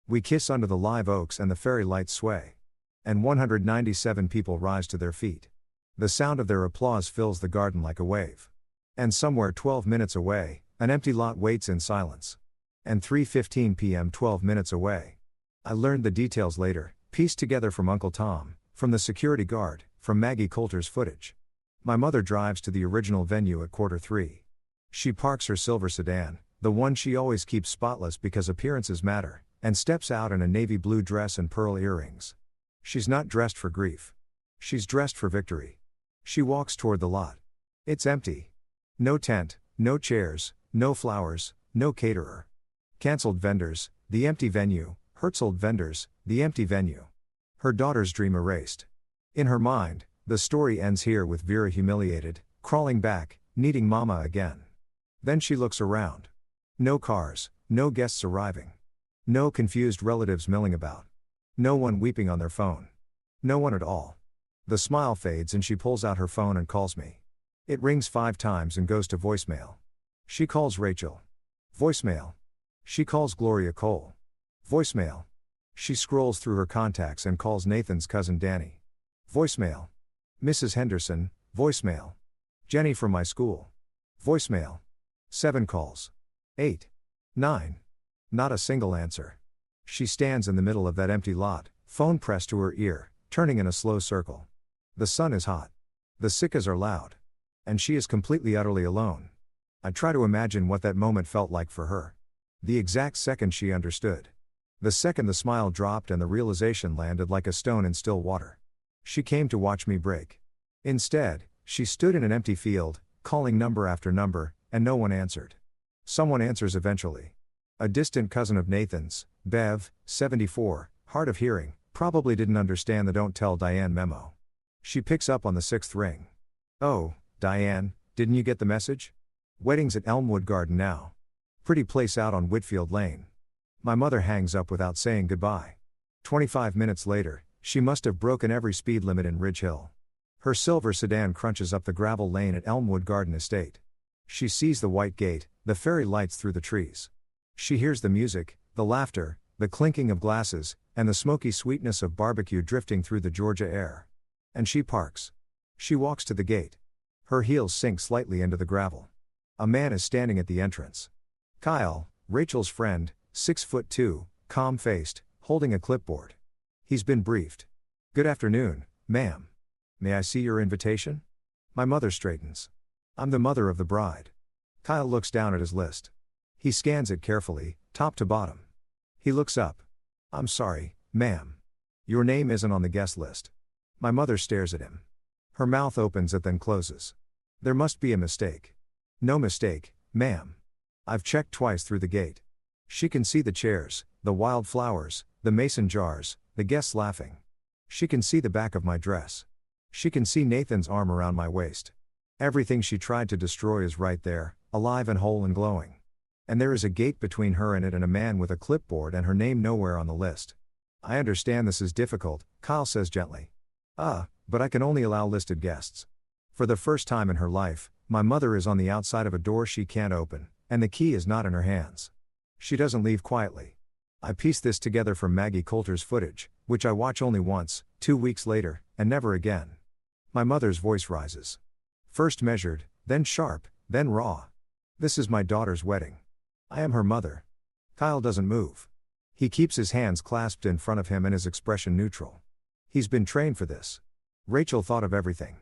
We kiss under the live oaks and the fairy lights sway. And 197 people rise to their feet. The sound of their applause fills the garden like a wave. And somewhere 12 minutes away, an empty lot waits in silence. And 3:15 p.m. 12 minutes away. I learned the details later, pieced together from Uncle Tom, from the security guard, from Maggie Coulter's footage. My mother drives to the original venue at 2:45. She parks her silver sedan, the one she always keeps spotless because appearances matter, and steps out in a navy blue dress and pearl earrings. She's not dressed for grief. She's dressed for victory. She walks toward the lot. It's empty. No tent, no chairs, no flowers, no caterer. Cancelled vendors, the empty venue, Hertzled vendors, the empty venue. Her daughter's dream erased. In her mind, the story ends here with Vera humiliated, crawling back, needing mama again. Then she looks around. No cars, no guests arriving. No confused relatives milling about. No one weeping on their phone. No one at all. The smile fades and she pulls out her phone and calls me. It rings 5 times and goes to voicemail. She calls Rachel. Voicemail. She calls Gloria Cole. Voicemail. She scrolls through her contacts and calls Nathan's cousin Danny. Voicemail. Mrs. Henderson, voicemail. Jenny from my school. Voicemail. 7 calls. 8. 9. Not a single answer. She stands in the middle of that empty lot, phone pressed to her ear, turning in a slow circle. The sun is hot. The cicadas are loud. And she is completely utterly alone. I try to imagine what that moment felt like for her. The exact second she understood. The second the smile dropped and the realization landed like a stone in still water. She came to watch me break. Instead, she stood in an empty field, calling number after number, and no one answered. Someone answers eventually. A distant cousin of Nathan's, Bev, 74, hard of hearing, probably didn't understand the "Don't Tell Diane" memo. She picks up on the sixth ring. Oh, Diane, didn't you get the message? Wedding's at Elmwood Garden now. Pretty place out on Whitfield Lane. My mother hangs up without saying goodbye. 25 minutes later, she must have broken every speed limit in Ridge Hill. Her silver sedan crunches up the gravel lane at Elmwood Garden Estate. She sees the white gate, the fairy lights through the trees. She hears the music, the laughter, the clinking of glasses, and the smoky sweetness of barbecue drifting through the Georgia air. And she parks. She walks to the gate. Her heels sink slightly into the gravel. A man is standing at the entrance. Kyle, Rachel's friend, 6'2", calm-faced, holding a clipboard. He's been briefed. Good afternoon, ma'am. May I see your invitation? My mother straightens. I'm the mother of the bride. Kyle looks down at his list. He scans it carefully, top to bottom. He looks up. I'm sorry, ma'am. Your name isn't on the guest list. My mother stares at him. Her mouth opens and then closes. There must be a mistake. No mistake, ma'am. I've checked twice through the gate. She can see the chairs, the wild flowers, the mason jars, the guests laughing. She can see the back of my dress. She can see Nathan's arm around my waist. Everything she tried to destroy is right there, alive and whole and glowing. And there is a gate between her and it and a man with a clipboard and her name nowhere on the list. I understand this is difficult, Kyle says gently. But I can only allow listed guests. For the first time in her life, my mother is on the outside of a door she can't open, and the key is not in her hands. She doesn't leave quietly. I piece this together from Maggie Coulter's footage, which I watch only once, 2 weeks later, and never again. My mother's voice rises. First measured, then sharp, then raw. This is my daughter's wedding. I am her mother. Kyle doesn't move. He keeps his hands clasped in front of him and his expression neutral. He's been trained for this. Rachel thought of everything.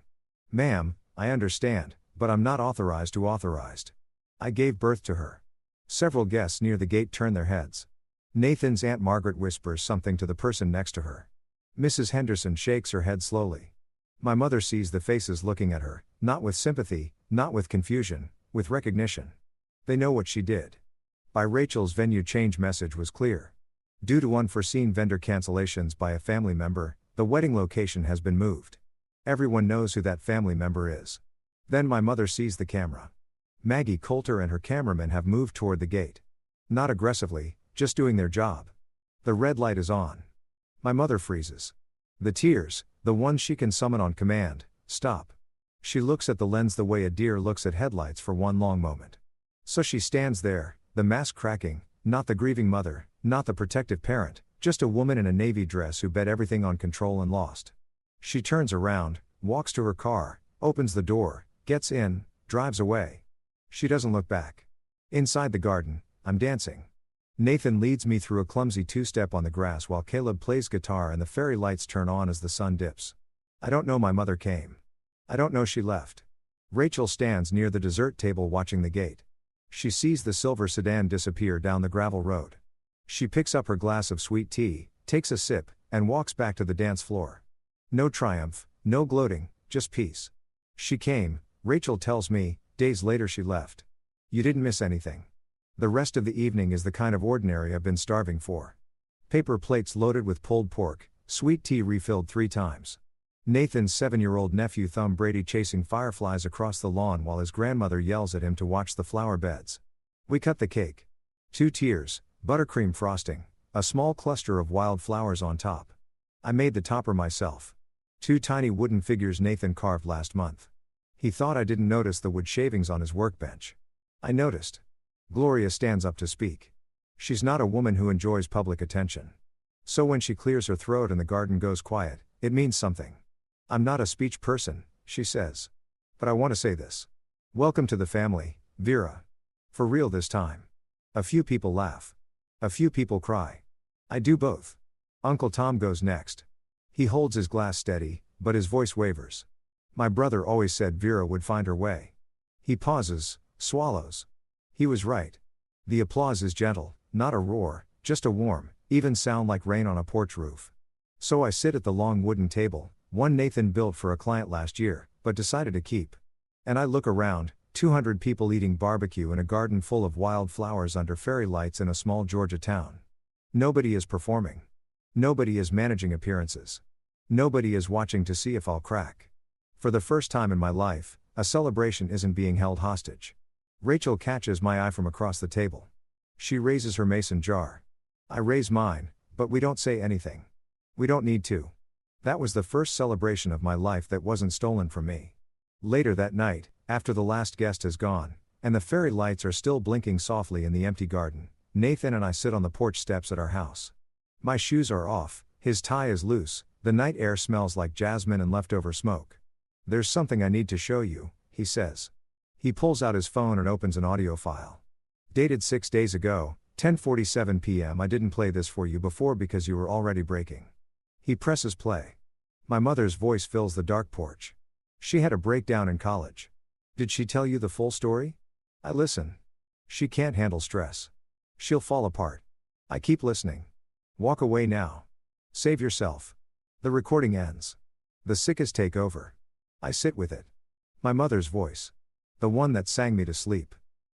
Ma'am, I understand, but I'm not authorized to authorized. I gave birth to her. Several guests near the gate turn their heads. Nathan's Aunt Margaret whispers something to the person next to her. Mrs. Henderson shakes her head slowly. My mother sees the faces looking at her, not with sympathy, not with confusion, with recognition. They know what she did. By Rachel's venue change message was clear. Due to unforeseen vendor cancellations by a family member, the wedding location has been moved. Everyone knows who that family member is. Then my mother sees the camera. Maggie Coulter and her cameraman have moved toward the gate. Not aggressively, just doing their job. The red light is on. My mother freezes. The tears, the ones she can summon on command, stop. She looks at the lens the way a deer looks at headlights for one long moment. So she stands there, the mask cracking, not the grieving mother, not the protective parent, just a woman in a navy dress who bet everything on control and lost. She turns around, walks to her car, opens the door, gets in, drives away. She doesn't look back. Inside the garden, I'm dancing. Nathan leads me through a clumsy two-step on the grass while Caleb plays guitar and the fairy lights turn on as the sun dips. I don't know my mother came. I don't know she left. Rachel stands near the dessert table watching the gate. She sees the silver sedan disappear down the gravel road. She picks up her glass of sweet tea, takes a sip, and walks back to the dance floor. No triumph, no gloating, just peace. She came, Rachel tells me, days later she left. You didn't miss anything. The rest of the evening is the kind of ordinary I've been starving for. Paper plates loaded with pulled pork, sweet tea refilled 3 times. Nathan's 7-year-old nephew Thumb Brady chasing fireflies across the lawn while his grandmother yells at him to watch the flower beds. We cut the cake. 2 tiers, buttercream frosting, a small cluster of wild flowers on top. I made the topper myself. 2 tiny wooden figures Nathan carved last month. He thought I didn't notice the wood shavings on his workbench. I noticed. Gloria stands up to speak. She's not a woman who enjoys public attention. So when she clears her throat and the garden goes quiet, it means something. I'm not a speech person, she says. But I want to say this. Welcome to the family, Vera. For real this time. A few people laugh. A few people cry. I do both. Uncle Tom goes next. He holds his glass steady, but his voice wavers. My brother always said Vera would find her way. He pauses, swallows. He was right. The applause is gentle, not a roar, just a warm, even sound like rain on a porch roof. So I sit at the long wooden table, one Nathan built for a client last year, but decided to keep. And I look around, 200 people eating barbecue in a garden full of wild flowers under fairy lights in a small Georgia town. Nobody is performing. Nobody is managing appearances. Nobody is watching to see if I'll crack. For the first time in my life, a celebration isn't being held hostage. Rachel catches my eye from across the table. She raises her mason jar. I raise mine, but we don't say anything. We don't need to. That was the first celebration of my life that wasn't stolen from me. Later that night, after the last guest has gone, and the fairy lights are still blinking softly in the empty garden, Nathan and I sit on the porch steps at our house. My shoes are off, his tie is loose, the night air smells like jasmine and leftover smoke. "There's something I need to show you," he says. He pulls out his phone and opens an audio file. "Dated 6 days ago, 10:47 p.m. I didn't play this for you before because you were already breaking." He presses play. My mother's voice fills the dark porch. She had a breakdown in college. Did she tell you the full story? I listen. She can't handle stress. She'll fall apart. I keep listening. Walk away now. Save yourself. The recording ends. The sickest take over. I sit with it. My mother's voice. The one that sang me to sleep.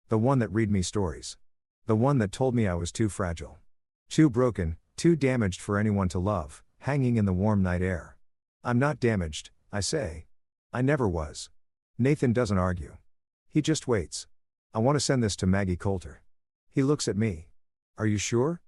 The one that read me stories. The one that told me I was too fragile. Too broken, too damaged for anyone to love, hanging in the warm night air. I'm not damaged, I say. I never was. Nathan doesn't argue. He just waits. I want to send this to Maggie Coulter. He looks at me. Are you sure?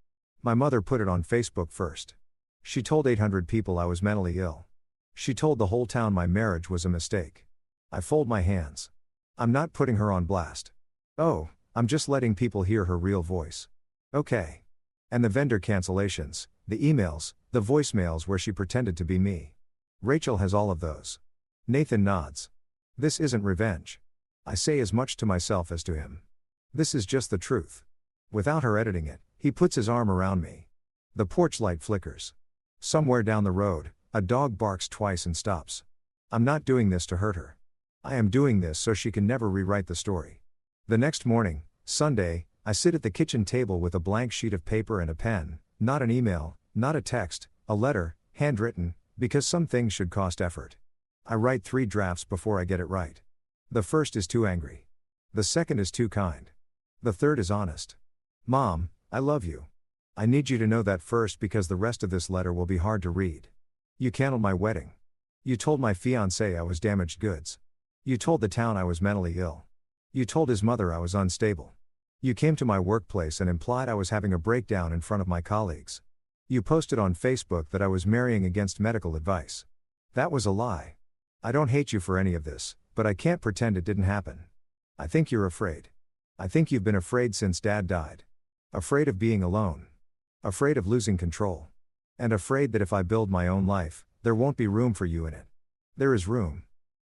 My mother put it on Facebook first. She told 800 people I was mentally ill. She told the whole town my marriage was a mistake. I fold my hands. I'm not putting her on blast. Oh, I'm just letting people hear her real voice. Okay. And the vendor cancellations, the emails, the voicemails where she pretended to be me. Rachel has all of those. Nathan nods. This isn't revenge. I say as much to myself as to him. This is just the truth. Without her editing it, he puts his arm around me. The porch light flickers. Somewhere down the road, a dog barks twice and stops. I'm not doing this to hurt her. I am doing this so she can never rewrite the story. The next morning, Sunday, I sit at the kitchen table with a blank sheet of paper and a pen, not an email, not a text, a letter, handwritten, because some things should cost effort. I write 3 drafts before I get it right. The first is too angry. The second is too kind. The third is honest. Mom, I love you. I need you to know that first because the rest of this letter will be hard to read. You canceled my wedding. You told my fiancé I was damaged goods. You told the town I was mentally ill. You told his mother I was unstable. You came to my workplace and implied I was having a breakdown in front of my colleagues. You posted on Facebook that I was marrying against medical advice. That was a lie. I don't hate you for any of this, but I can't pretend it didn't happen. I think you're afraid. I think you've been afraid since Dad died. Afraid of being alone. Afraid of losing control. And afraid that if I build my own life, there won't be room for you in it. There is room.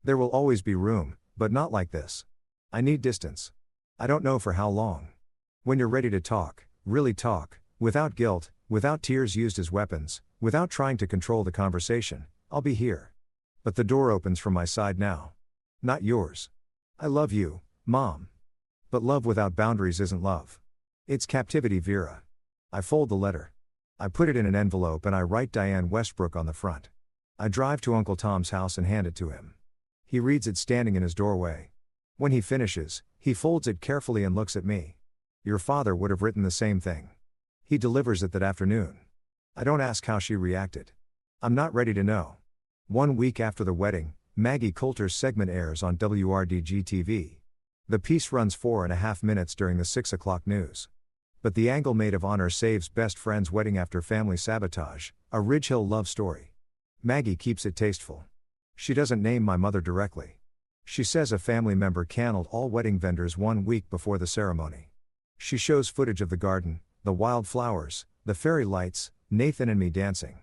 There will always be room, but not like this. I need distance. I don't know for how long. When you're ready to talk, really talk, without guilt, without tears used as weapons, without trying to control the conversation, I'll be here. But the door opens from my side now. Not yours. I love you, Mom. But love without boundaries isn't love. It's captivity, Vera. I fold the letter. I put it in an envelope and I write Diane Westbrook on the front. I drive to Uncle Tom's house and hand it to him. He reads it standing in his doorway. When he finishes, he folds it carefully and looks at me. Your father would have written the same thing. He delivers it that afternoon. I don't ask how she reacted. I'm not ready to know. 1 week after the wedding, Maggie Coulter's segment airs on WRDG-TV. The piece runs 4.5 minutes during the 6 o'clock news. But the angle maid of honor saves best friend's wedding after family sabotage, a Ridge Hill love story. Maggie keeps it tasteful. She doesn't name my mother directly. She says a family member canceled all wedding vendors 1 week before the ceremony. She shows footage of the garden, the wild flowers, the fairy lights, Nathan and me dancing.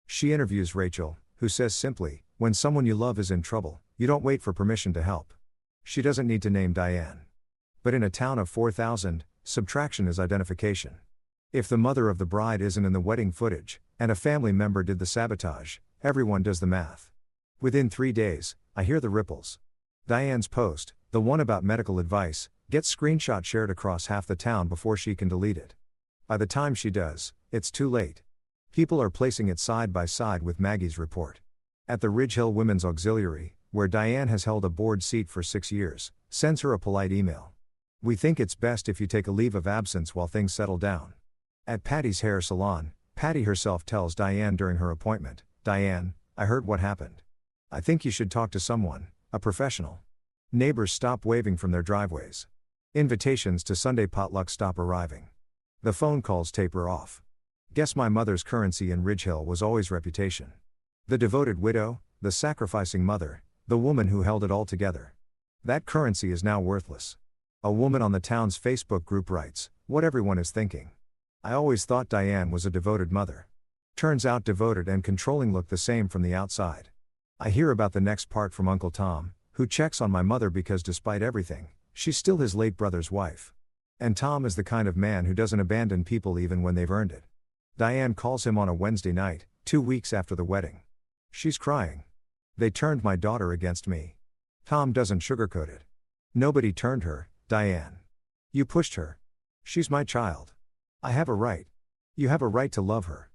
She interviews Rachel, who says simply, when someone you love is in trouble, you don't wait for permission to help. She doesn't need to name Diane. But in a town of 4,000, subtraction is identification. If the mother of the bride isn't in the wedding footage, and a family member did the sabotage, everyone does the math. Within 3 days, I hear the ripples. Diane's post, the one about medical advice, gets screenshot shared across half the town before she can delete it. By the time she does, it's too late. People are placing it side by side with Maggie's report. At the Ridge Hill Women's Auxiliary, where Diane has held a board seat for 6 years, sends her a polite email. We think it's best if you take a leave of absence while things settle down. At Patty's hair salon, Patty herself tells Diane during her appointment, Diane, I heard what happened. I think you should talk to someone, a professional. Neighbors stop waving from their driveways. Invitations to Sunday potluck stop arriving. The phone calls taper off. Guess my mother's currency in Ridge Hill was always reputation. The devoted widow, the sacrificing mother, the woman who held it all together. That currency is now worthless. A woman on the town's Facebook group writes, "What everyone is thinking. I always thought Diane was a devoted mother. Turns out devoted and controlling look the same from the outside." I hear about the next part from Uncle Tom, who checks on my mother because despite everything, she's still his late brother's wife. And Tom is the kind of man who doesn't abandon people even when they've earned it. Diane calls him on a Wednesday night, 2 weeks after the wedding. She's crying. "They turned my daughter against me." Tom doesn't sugarcoat it. "Nobody turned her, Diane. You pushed her. She's my child. I have a right. You have a right to love her.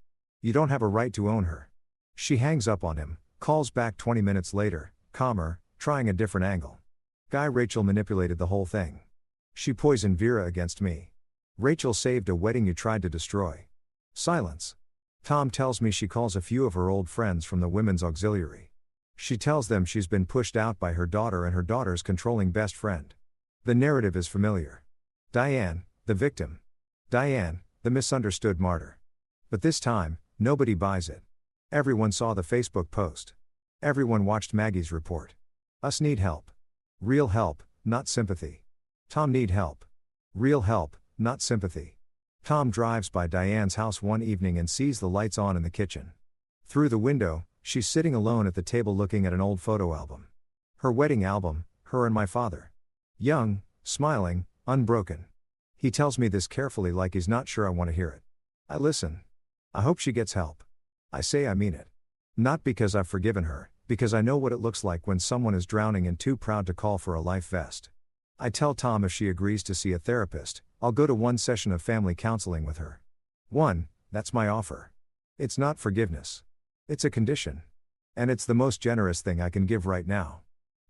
You don't have a right to own her." She hangs up on him, calls back 20 minutes later, calmer, trying a different angle. "Guy, Rachel manipulated the whole thing. She poisoned Vera against me. Rachel saved a wedding you tried to destroy." Silence. Tom tells me she calls a few of her old friends from the women's auxiliary. She tells them she's been pushed out by her daughter and her daughter's controlling best friend. The narrative is familiar. Diane, the victim. Diane, the misunderstood martyr. But this time, nobody buys it. Everyone saw the Facebook post. Everyone watched Maggie's report. Us need help. Real help, not sympathy. Tom need help. Real help, not sympathy. Tom drives by Diane's house one evening and sees the lights on in the kitchen. Through the window, she's sitting alone at the table looking at an old photo album. Her wedding album, her and my father. Young, smiling, unbroken. He tells me this carefully like he's not sure I want to hear it. I listen. I hope she gets help. I say I mean it. Not because I've forgiven her, because I know what it looks like when someone is drowning and too proud to call for a life vest. I tell Tom if she agrees to see a therapist, I'll go to one session of family counseling with her. That's my offer. It's not forgiveness. It's a condition. And it's the most generous thing I can give right now.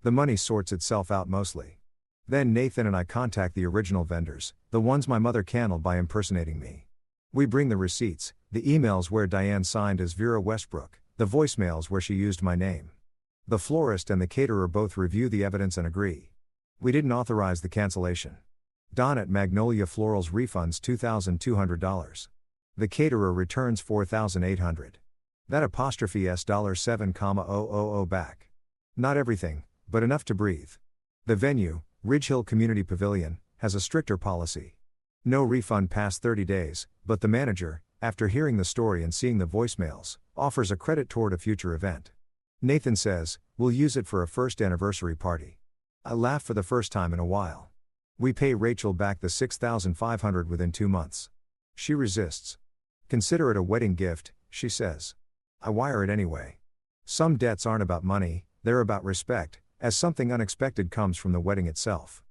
The money sorts itself out mostly. Then Nathan and I contact the original vendors, the ones my mother canned by impersonating me. We bring the receipts, the emails where Diane signed as Vera Westbrook, the voicemails where she used my name. The florist and the caterer both review the evidence and agree. We didn't authorize the cancellation. Don at Magnolia Florals refunds $2,200. The caterer returns $4,800. That apostrophe S $7,000 back. Not everything, but enough to breathe. The venue, Ridge Hill Community Pavilion, has a stricter policy. No refund past 30 days, but the manager, after hearing the story and seeing the voicemails, offers a credit toward a future event. Nathan says, "We'll use it for a first anniversary party." I laugh for the first time in a while. We pay Rachel back the $6,500 within 2 months. She resists. "Consider it a wedding gift," she says. I wire it anyway. Some debts aren't about money, they're about respect, as something unexpected comes from the wedding itself.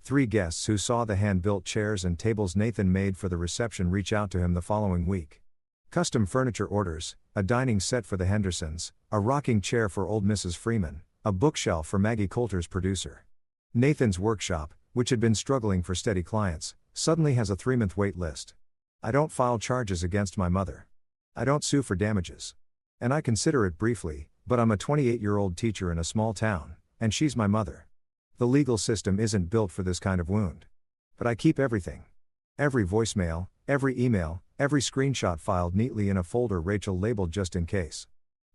3 guests who saw the hand-built chairs and tables Nathan made for the reception reach out to him the following week. Custom furniture orders, a dining set for the Hendersons, a rocking chair for old Mrs. Freeman, a bookshelf for Maggie Coulter's producer. Nathan's workshop, which had been struggling for steady clients, suddenly has a 3-month wait list. I don't file charges against my mother. I don't sue for damages. And I consider it briefly, but I'm a 28-year-old teacher in a small town, and she's my mother. The legal system isn't built for this kind of wound. But I keep everything. Every voicemail, every email, every screenshot filed neatly in a folder Rachel labeled just in case.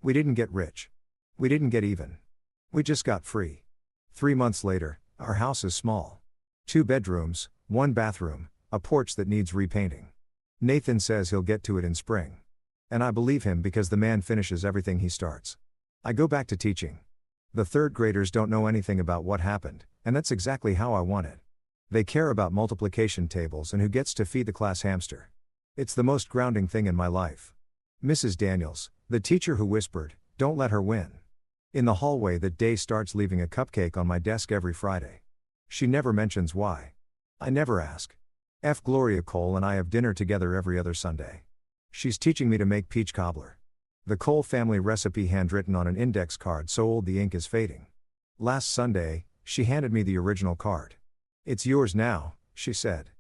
We didn't get rich. We didn't get even. We just got free. 3 months later, our house is small. 2 bedrooms, 1 bathroom, a porch that needs repainting. Nathan says he'll get to it in spring. And I believe him because the man finishes everything he starts. I go back to teaching. The 3rd graders don't know anything about what happened, and that's exactly how I want it. They care about multiplication tables and who gets to feed the class hamster. It's the most grounding thing in my life. Mrs. Daniels, the teacher who whispered, "Don't let her win." In the hallway that day starts leaving a cupcake on my desk every Friday. She never mentions why. I never ask. Gloria Cole and I have dinner together every other Sunday. She's teaching me to make peach cobbler. The Cole family recipe handwritten on an index card so old the ink is fading. Last Sunday, she handed me the original card. "It's yours now," she said.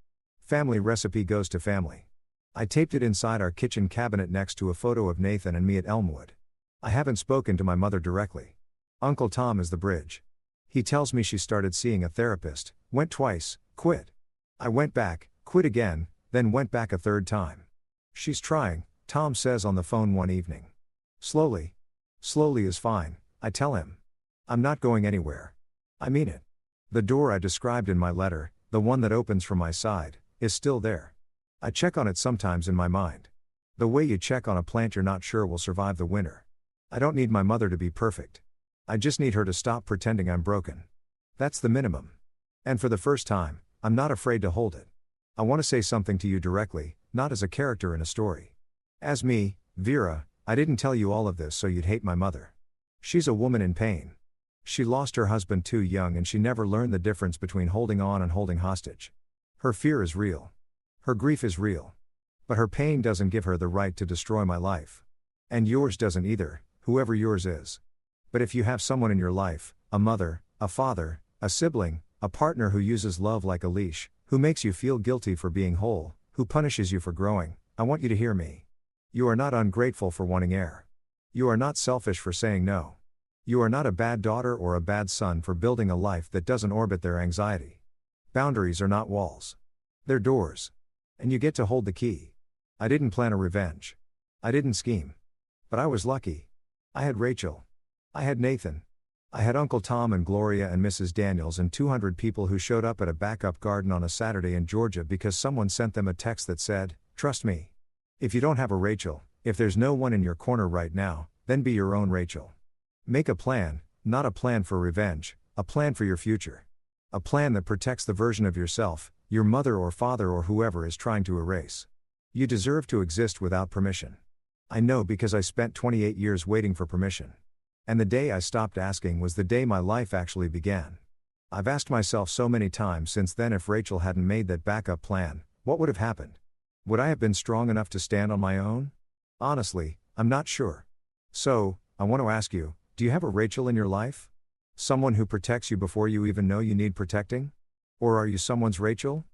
Family recipe goes to family. I taped it inside our kitchen cabinet next to a photo of Nathan and me at Elmwood. I haven't spoken to my mother directly. Uncle Tom is the bridge. He tells me she started seeing a therapist, went twice, quit. I went back, quit again, then went back a third time. She's trying, Tom says on the phone one evening. Slowly. Slowly is fine, I tell him. I'm not going anywhere. I mean it. The door I described in my letter, the one that opens from my side, is still there. I check on it sometimes in my mind. The way you check on a plant you're not sure will survive the winter. I don't need my mother to be perfect. I just need her to stop pretending I'm broken. That's the minimum. And for the first time, I'm not afraid to hold it. I want to say something to you directly, not as a character in a story. As me, Vera, I didn't tell you all of this so you'd hate my mother. She's a woman in pain. She lost her husband too young and she never learned the difference between holding on and holding hostage. Her fear is real. Her grief is real. But her pain doesn't give her the right to destroy my life. And yours doesn't either, whoever yours is. But if you have someone in your life, a mother, a father, a sibling, a partner who uses love like a leash, who makes you feel guilty for being whole, who punishes you for growing, I want you to hear me. You are not ungrateful for wanting air. You are not selfish for saying no. You are not a bad daughter or a bad son for building a life that doesn't orbit their anxiety. Boundaries are not walls. They're doors. And you get to hold the key. I didn't plan a revenge. I didn't scheme. But I was lucky. I had Rachel. I had Nathan. I had Uncle Tom and Gloria and Mrs. Daniels and 200 people who showed up at a backup garden on a Saturday in Georgia because someone sent them a text that said, "Trust me." If you don't have a Rachel, if there's no one in your corner right now, then be your own Rachel. Make a plan, not a plan for revenge, a plan for your future. A plan that protects the version of yourself, your mother or father or whoever is trying to erase. You deserve to exist without permission. I know because I spent 28 years waiting for permission. And the day I stopped asking was the day my life actually began. I've asked myself so many times since then if Rachel hadn't made that backup plan, what would have happened? Would I have been strong enough to stand on my own? Honestly, I'm not sure. So, I want to ask you, do you have a Rachel in your life? Someone who protects you before you even know you need protecting? Or are you someone's Rachel?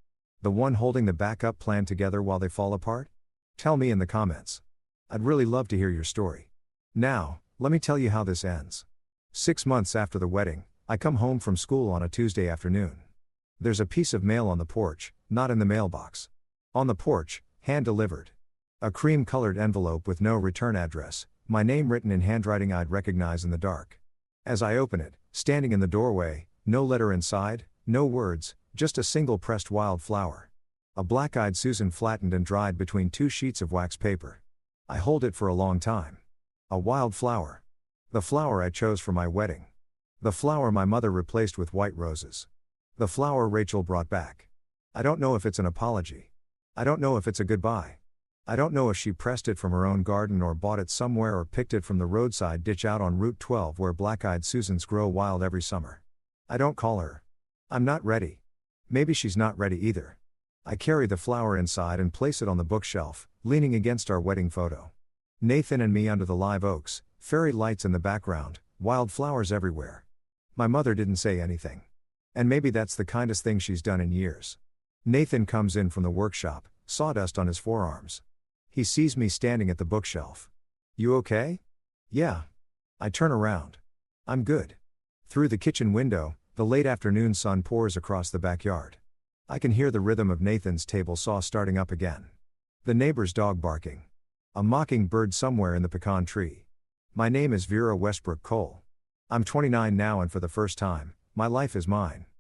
The one holding the backup plan together while they fall apart? Tell me in the comments. I'd really love to hear your story. Now, let me tell you how this ends. 6 months after the wedding, I come home from school on a Tuesday afternoon. There's a piece of mail on the porch, not in the mailbox. On the porch, hand-delivered. A cream-colored envelope with no return address, my name written in handwriting I'd recognize in the dark. As I open it, standing in the doorway, no letter inside, no words, just a single pressed wild flower. A black-eyed Susan flattened and dried between 2 sheets of wax paper. I hold it for a long time. A wild flower. The flower I chose for my wedding. The flower my mother replaced with white roses. The flower Rachel brought back. I don't know if it's an apology. I don't know if it's a goodbye. I don't know if she pressed it from her own garden or bought it somewhere or picked it from the roadside ditch out on Route 12 where black-eyed Susans grow wild every summer. I don't call her. I'm not ready. Maybe she's not ready either. I carry the flower inside and place it on the bookshelf, leaning against our wedding photo. Nathan and me under the live oaks, fairy lights in the background, wild flowers everywhere. My mother didn't say anything. And maybe that's the kindest thing she's done in years. Nathan comes in from the workshop, sawdust on his forearms. He sees me standing at the bookshelf. "You okay?" "Yeah." I turn around. "I'm good." Through the kitchen window, the late afternoon sun pours across the backyard. I can hear the rhythm of Nathan's table saw starting up again. The neighbor's dog barking. A mockingbird somewhere in the pecan tree. My name is Vera Westbrook Cole. I'm 29 now and for the first time, my life is mine.